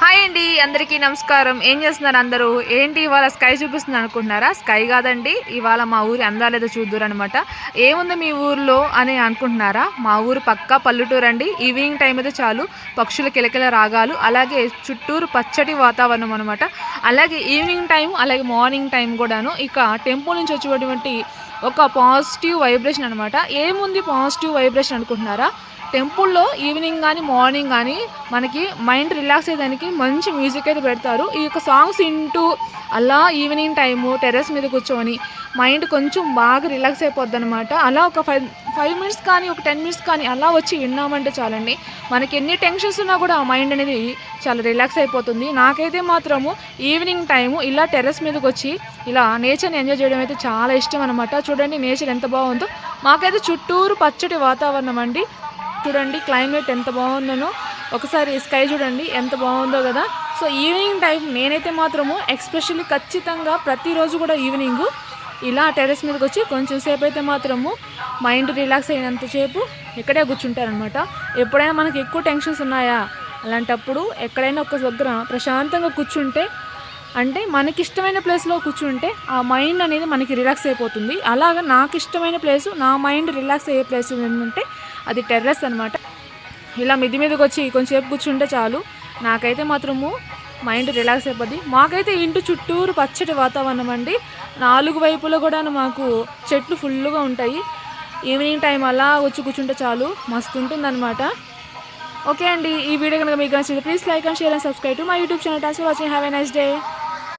Hi అండి, అందరికీ నమస్కారం. ఏం చేస్తున్నారు అందరూ? ఏంటి ఇవాళ స్కై చూపిస్తుంది అనుకుంటున్నారా? స్కై కాదండి, ఇవాళ మా ఊరి అందాలేదో చూద్దురనమాట. ఏముంది మీ ఊర్లో అని అనుకుంటున్నారా? మా ఊరు పక్కా పల్లెటూరు అండి. ఈవినింగ్ టైం అయితే చాలు పక్షుల కిలకిల రాగాలు, అలాగే చుట్టూరు పచ్చటి వాతావరణం అనమాట. అలాగే ఈవినింగ్ టైం, అలాగే మార్నింగ్ టైం కూడాను ఇక టెంపుల్ నుంచి వచ్చేటువంటి ఒక పాజిటివ్ వైబ్రేషన్ అనమాట. ఏముంది పాజిటివ్ వైబ్రేషన్ అనుకుంటున్నారా? టెంపుల్లో ఈవినింగ్ కానీ మార్నింగ్ కానీ మనకి మైండ్ రిలాక్స్ అయ్యేదానికి మంచి మ్యూజిక్ అయితే పెడతారు. ఈ యొక్క సాంగ్స్ వింటూ అలా ఈవినింగ్ టైము టెర్రస్ మీద కూర్చొని మైండ్ కొంచెం బాగా రిలాక్స్ అయిపోద్ది అనమాట. అలా ఒక 5 మినిట్స్ కానీ ఒక 10 మినిట్స్ కానీ అలా వచ్చి విన్నామంటే చాలండి, మనకి ఎన్ని టెన్షన్స్ ఉన్నా కూడా మైండ్ అనేది చాలా రిలాక్స్ అయిపోతుంది. నాకైతే మాత్రము ఈవినింగ్ టైము ఇలా టెర్రస్ మీదకి వచ్చి ఇలా నేచర్ని ఎంజాయ్ చేయడం అయితే చాలా ఇష్టం అనమాట. చూడండి నేచర్ ఎంత బాగుందో. మాకైతే చుట్టూరు పచ్చటి వాతావరణం అండి. చూడండి క్లైమేట్ ఎంత బాగుందనో, ఒకసారి స్కై చూడండి ఎంత బాగుందో కదా. సో ఈవినింగ్ టైం నేనైతే మాత్రము ఎక్స్పెషల్లీ ఖచ్చితంగా ప్రతిరోజు కూడా ఈవినింగు ఇలా టెర్రస్ మీదకి వచ్చి కొంచెం సేపు అయితే మాత్రము మైండ్ రిలాక్స్ అయినంతసేపు ఇక్కడే కూర్చుంటారనమాట. ఎప్పుడైనా మనకి ఎక్కువ టెన్షన్స్ ఉన్నాయా, అలాంటప్పుడు ఎక్కడైనా ఒక దగ్గర ప్రశాంతంగా కూర్చుంటే, అంటే మనకి ఇష్టమైన ప్లేస్లో కూర్చుంటే ఆ మైండ్ అనేది మనకి రిలాక్స్ అయిపోతుంది. అలాగా నాకు ఇష్టమైన ప్లేసు, నా మైండ్ రిలాక్స్ అయ్యే ప్లేస్ ఏంటంటే అది టెర్రస్ అనమాట. ఇలా మిద్ది మీదకి వచ్చి కొంచెంసేపు కూర్చుంటే చాలు, నాకైతే మాత్రము మైండ్ రిలాక్స్ అయిపోద్ది. మాకైతే ఇంటి చుట్టూరు పచ్చటి వాతావరణం అండి. 4 వైపులో కూడా మాకు చెట్లు ఫుల్గా ఉంటాయి. ఈవినింగ్ టైం అలా వచ్చి కూర్చుంటే చాలు, మస్తు ఉంటుందన్నమాట. ఓకే అండి, ఈ వీడియో కనుక మీకు నచ్చితే please like and share and subscribe to my YouTube channel. Thanks for watching. Have a nice day.